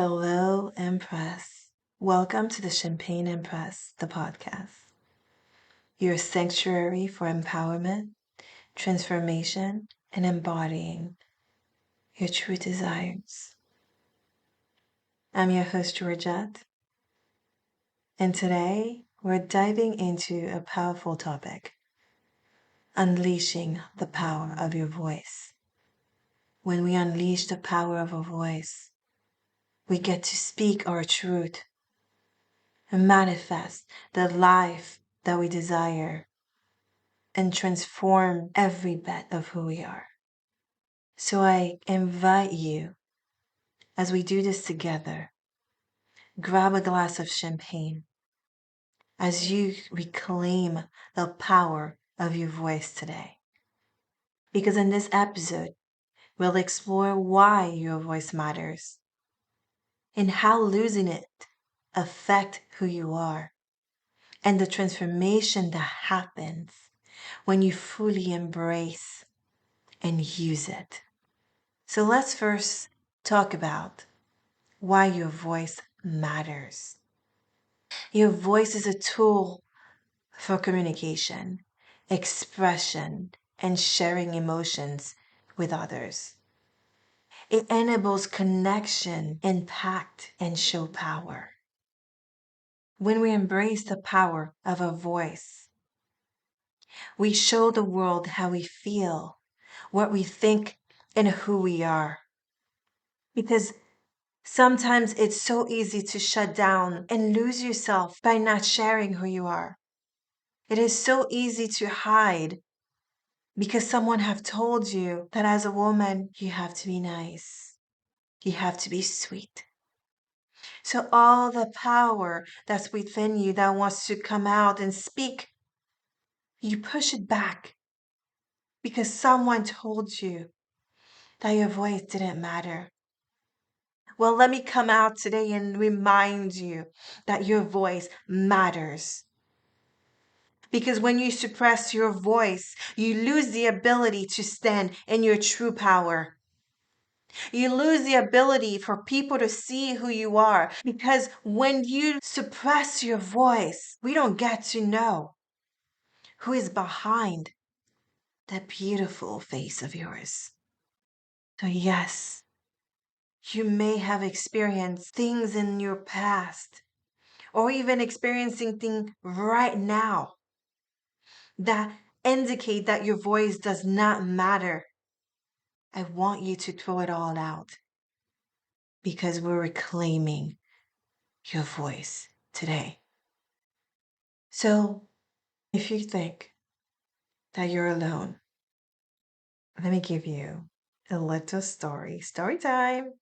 Hello, Empress. Welcome to the Champagne Empress, the podcast. Your sanctuary for empowerment, transformation, and embodying your true desires. I'm your host, Georgette, and today we're diving into a powerful topic, unleashing the power of your voice. When we unleash the power of our voice, we get to speak our truth and manifest the life that we desire and transform every bit of who we are. So I invite you, as we do this together, grab a glass of champagne as you reclaim the power of your voice today. Because in this episode, we'll explore why your voice matters and how losing it affects who you are and the transformation that happens when you fully embrace and use it. So let's first talk about why your voice matters. Your voice is a tool for communication, expression, and sharing emotions with others. It enables connection, impact, and show power. When we embrace the power of a voice, we show the world how we feel, what we think, and who we are. Because sometimes it's so easy to shut down and lose yourself by not sharing who you are. It is so easy to hide because someone have told you that as a woman, you have to be nice. You have to be sweet. So all the power that's within you that wants to come out and speak, you push it back because someone told you that your voice didn't matter. Well, let me come out today and remind you that your voice matters. Because when you suppress your voice, you lose the ability to stand in your true power. You lose the ability for people to see who you are. Because when you suppress your voice, we don't get to know who is behind that beautiful face of yours. So, yes, you may have experienced things in your past or even experiencing things right now that indicate that your voice does not matter. I want you to throw it all out because we're reclaiming your voice today. So, if you think that you're alone, let me give you a little story. Story time.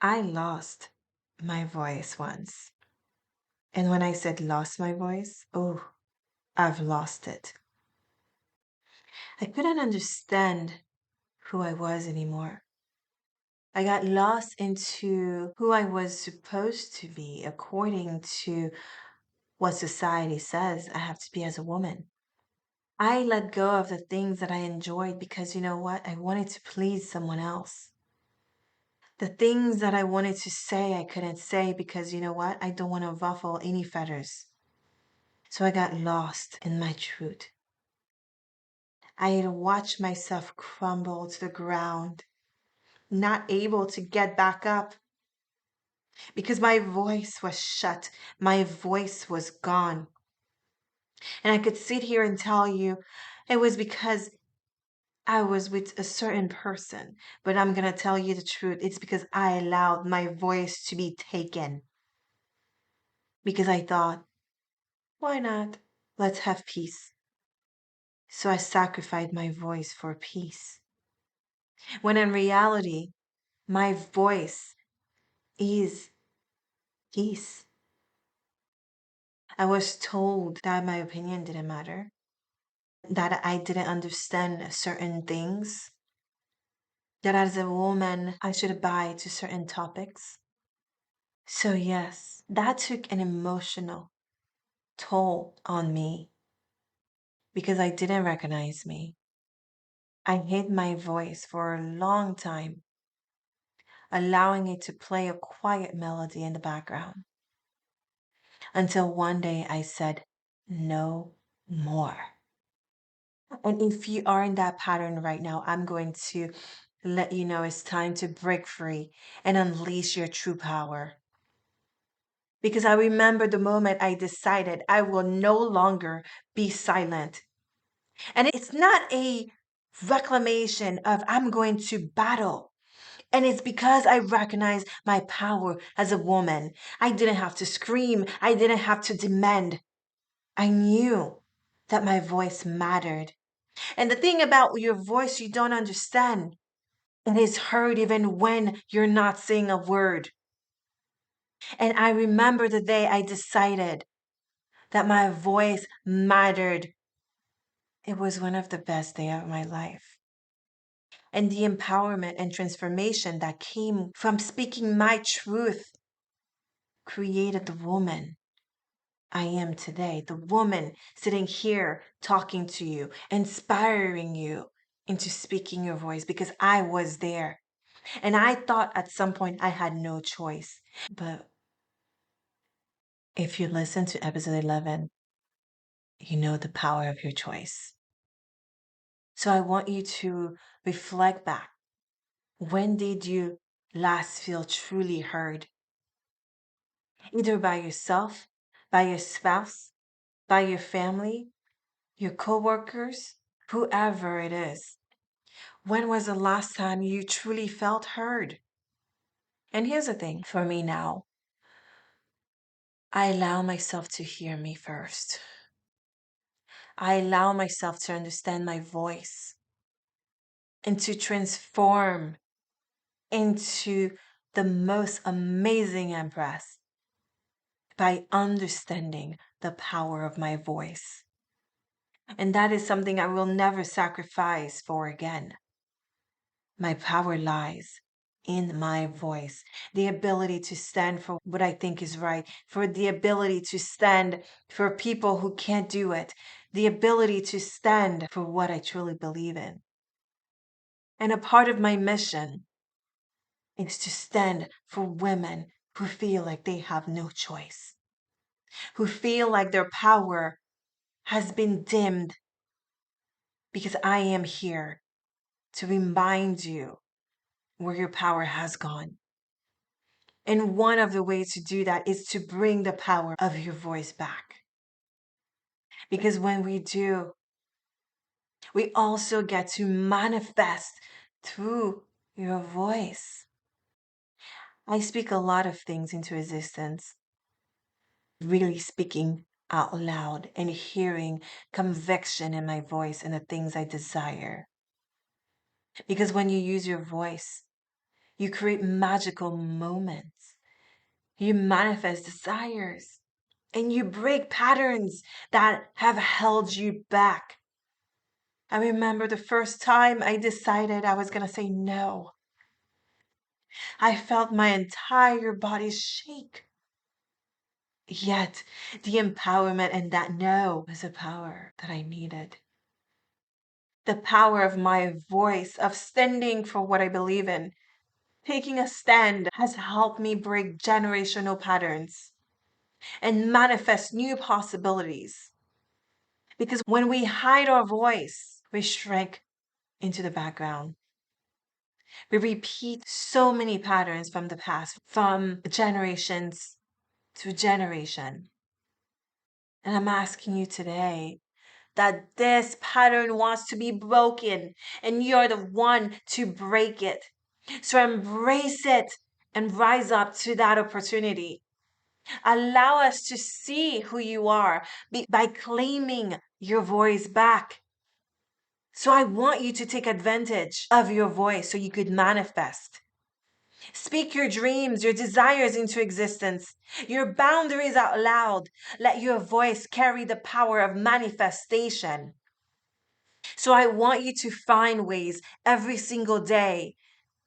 I lost my voice once. And when I said lost my voice, oh, I've lost it. I couldn't understand who I was anymore. I got lost into who I was supposed to be according to what society says I have to be as a woman. I let go of the things that I enjoyed because you know what? I wanted to please someone else. The things that I wanted to say, I couldn't say because you know what? I don't want to ruffle any feathers. So I got lost in my truth. I had watched myself crumble to the ground, not able to get back up because my voice was shut. My voice was gone. And I could sit here and tell you it was because I was with a certain person. But I'm going to tell you the truth. It's because I allowed my voice to be taken. Because I thought, why not? Let's have peace. So I sacrificed my voice for peace. When in reality, my voice is peace. I was told that my opinion didn't matter, that I didn't understand certain things, that as a woman I should abide to certain topics. So, yes, that took an emotional toll on me because I didn't recognize me. I hid my voice for a long time allowing it to play a quiet melody in the background. Until one day I said, no more. And if you are in that pattern right now, I'm going to let you know it's time to break free and unleash your true power. Because I remember the moment I decided I will no longer be silent. And it's not a reclamation of I'm going to battle. And it's because I recognize my power as a woman. I didn't have to scream. I didn't have to demand. I knew that my voice mattered. And the thing about your voice, you don't understand. It is heard even when you're not saying a word. And I remember the day I decided that my voice mattered. It was one of the best days of my life. And the empowerment and transformation that came from speaking my truth created the woman I am today. The woman sitting here talking to you, inspiring you into speaking your voice because I was there. And I thought at some point I had no choice. But if you listen to episode 11, you know the power of your choice. So I want you to reflect back. When did you last feel truly heard? Either by yourself, by your spouse, by your family, your coworkers, whoever it is. When was the last time you truly felt heard? And here's the thing for me now, I allow myself to hear me first. I allow myself to understand my voice and to transform into the most amazing empress by understanding the power of my voice. And that is something I will never sacrifice for again. My power lies in my voice, the ability to stand for what I think is right, for the ability to stand for people who can't do it, the ability to stand for what I truly believe in. And a part of my mission is to stand for women who feel like they have no choice, who feel like their power has been dimmed, because I am here to remind you where your power has gone. And one of the ways to do that is to bring the power of your voice back. Because when we do, we also get to manifest through your voice. I speak a lot of things into existence, really speaking out loud and hearing conviction in my voice and the things I desire. Because when you use your voice, you create magical moments. You manifest desires and you break patterns that have held you back. I remember the first time I decided I was going to say no. I felt my entire body shake. Yet the empowerment and that no was a power that I needed. The power of my voice, of standing for what I believe in, taking a stand has helped me break generational patterns and manifest new possibilities. Because when we hide our voice, we shrink into the background. We repeat so many patterns from the past, from generations to generation. And I'm asking you today that this pattern wants to be broken, and you're the one to break it. So embrace it and rise up to that opportunity. Allow us to see who you are by claiming your voice back. So I want you to take advantage of your voice so you could manifest. Speak your dreams, your desires into existence, your boundaries out loud. Let your voice carry the power of manifestation. So I want you to find ways every single day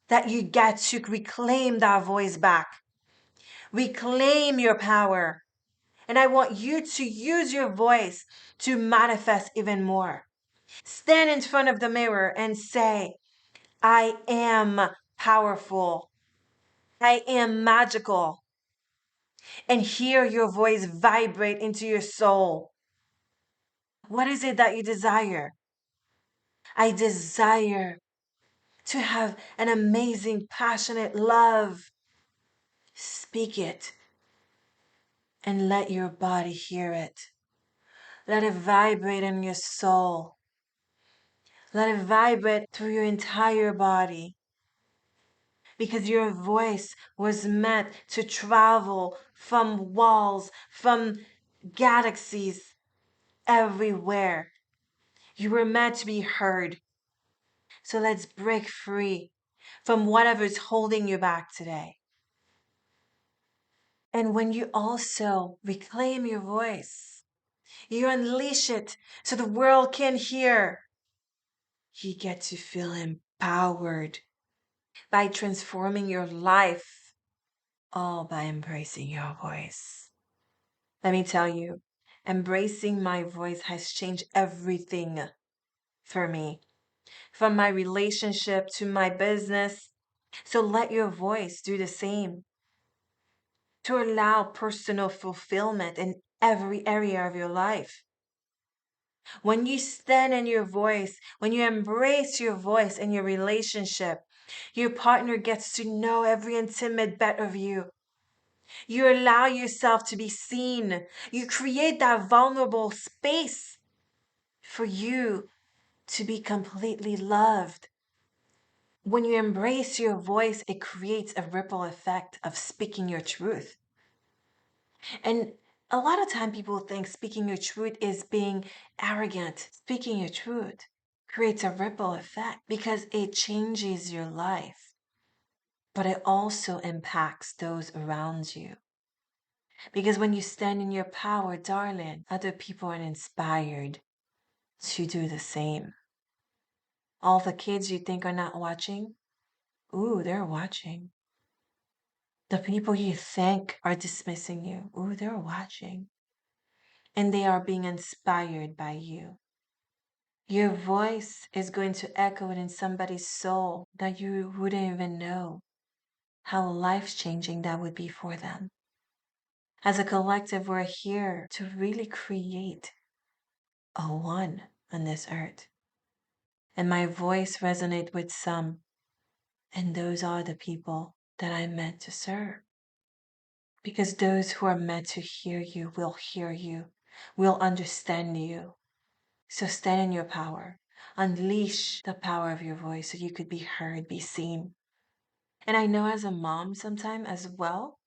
that you get to reclaim that voice back. Reclaim your power. And I want you to use your voice to manifest even more. Stand in front of the mirror and say, I am powerful. I am magical. And hear your voice vibrate into your soul. What is it that you desire? I desire to have an amazing, passionate love. Speak it and let your body hear it. Let it vibrate in your soul. Let it vibrate through your entire body. Because your voice was meant to travel from walls, from galaxies, everywhere. You were meant to be heard. So let's break free from whatever's holding you back today. And when you also reclaim your voice, you unleash it so the world can hear. You get to feel empowered by transforming your life, all by embracing your voice. Let me tell you, embracing my voice has changed everything for me, from my relationship to my business. So let your voice do the same to allow personal fulfillment in every area of your life. When you stand in your voice, when you embrace your voice in your relationship, your partner gets to know every intimate bit of you. You allow yourself to be seen. You create that vulnerable space for you to be completely loved. When you embrace your voice, it creates a ripple effect of speaking your truth. And a lot of time people think speaking your truth is being arrogant. Speaking your truth creates a ripple effect because it changes your life, but it also impacts those around you. Because when you stand in your power, darling, other people are inspired to do the same. All the kids you think are not watching, ooh, they're watching. The people you think are dismissing you, ooh, they're watching. And they are being inspired by you. Your voice is going to echo in somebody's soul that you wouldn't even know how life-changing that would be for them. As a collective, we're here to really create a one on this earth. And my voice resonates with some, and those are the people that I'm meant to serve. Because those who are meant to hear you, will understand you. So stand in your power. Unleash the power of your voice so you could be heard, be seen. And I know as a mom sometimes as well,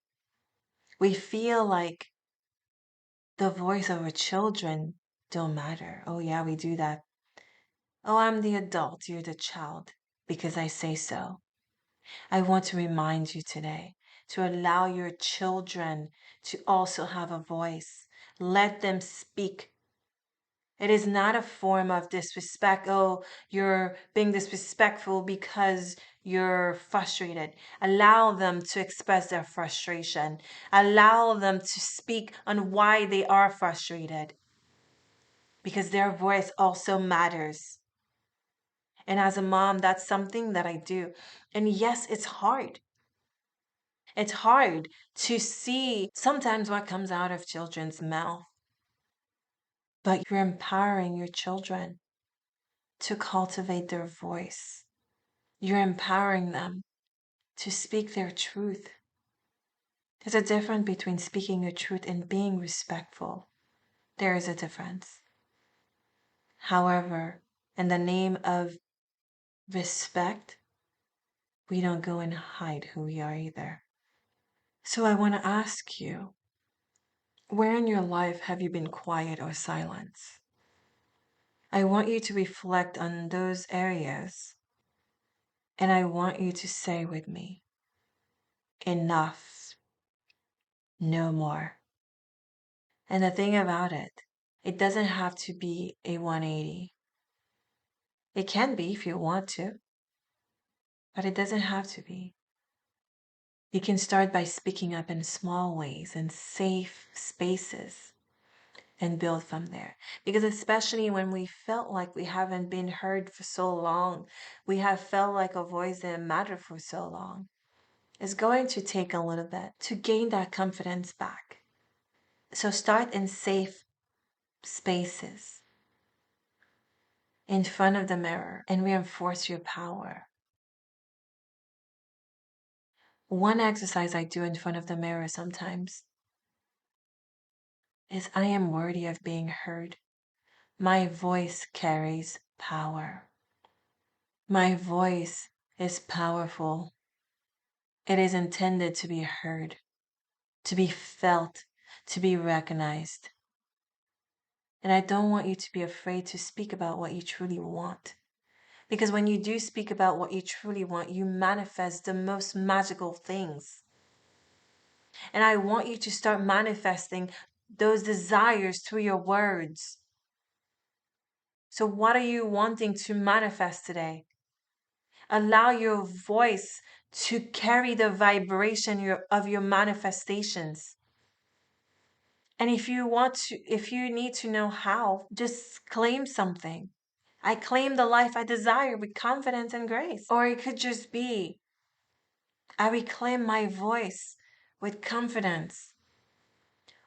we feel like the voice of our children don't matter. Oh yeah, we do that. Oh, I'm the adult, you're the child, because I say so. I want to remind you today to allow your children to also have a voice. Let them speak. It is not a form of disrespect. Oh, you're being disrespectful because you're frustrated. Allow them to express their frustration. Allow them to speak on why they are frustrated because their voice also matters. And as a mom, that's something that I do. And yes, it's hard. It's hard to see sometimes what comes out of children's mouth, but you're empowering your children to cultivate their voice. You're empowering them to speak their truth. There's a difference between speaking your truth and being respectful. There is a difference. However, in the name of respect, we don't go and hide who we are either. So I want to ask you, where in your life have you been quiet or silent? I want you to reflect on those areas, and I want you to say with me, enough, no more. And the thing about it, it doesn't have to be a 180. It can be if you want to, but it doesn't have to be. You can start by speaking up in small ways in safe spaces and build from there. Because especially when we felt like we haven't been heard for so long, we have felt like a voice didn't matter for so long. is going to take a little bit to gain that confidence back. So start in safe spaces in front of the mirror and reinforce your power. One exercise I do in front of the mirror sometimes is I am worthy of being heard. My voice carries power. My voice is powerful. It is intended to be heard, to be felt, to be recognized. And I don't want you to be afraid to speak about what you truly want. Because when you do speak about what you truly want, you manifest the most magical things. And I want you to start manifesting those desires through your words. So what are you wanting to manifest today? Allow your voice to carry the vibration of your manifestations. And if you need to know how, just claim something. I claim the life I desire with confidence and grace. Or it could just be, I reclaim my voice with confidence.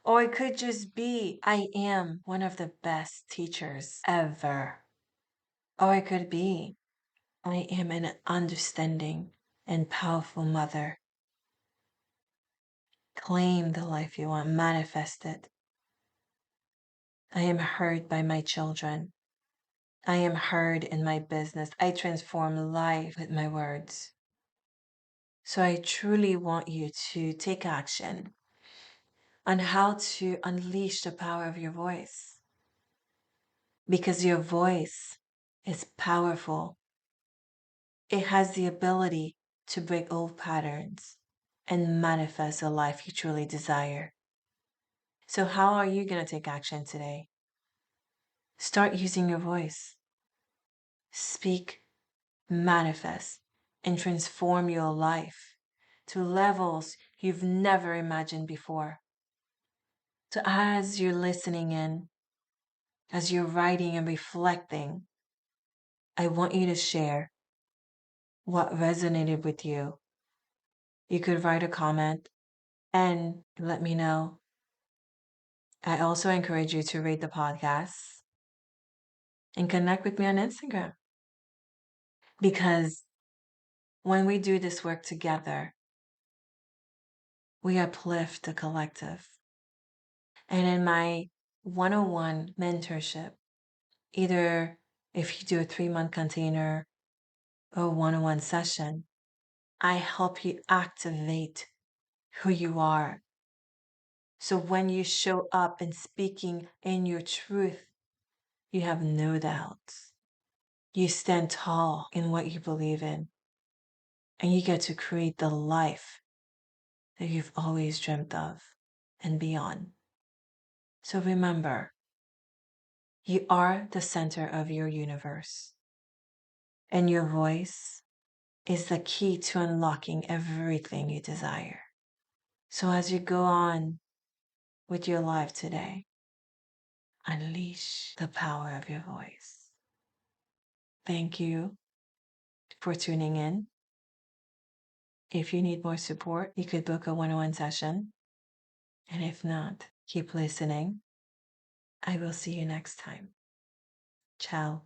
Or it could just be, I am one of the best teachers ever. Or it could be, I am an understanding and powerful mother. Claim the life you want, manifest it. I am heard by my children. I am heard in my business. I transform life with my words. So I truly want you to take action on how to unleash the power of your voice. Because your voice is powerful. It has the ability to break old patterns and manifest a life you truly desire. So how are you going to take action today? Start using your voice. Speak, manifest, and transform your life to levels you've never imagined before. So as you're listening in, as you're writing and reflecting, I want you to share what resonated with you. You could write a comment and let me know. I also encourage you to rate the podcast and connect with me on Instagram. Because when we do this work together, we uplift the collective. And in my 101 mentorship, either if you do a 3-month container or 101 session, I help you activate who you are. So when you show up and speaking in your truth, you have no doubts. You stand tall in what you believe in, and you get to create the life that you've always dreamt of and beyond. So remember, you are the center of your universe, and your voice is the key to unlocking everything you desire. So as you go on with your life today, unleash the power of your voice. Thank you for tuning in. If you need more support, you could book a 101 session. And if not, keep listening. I will see you next time. Ciao.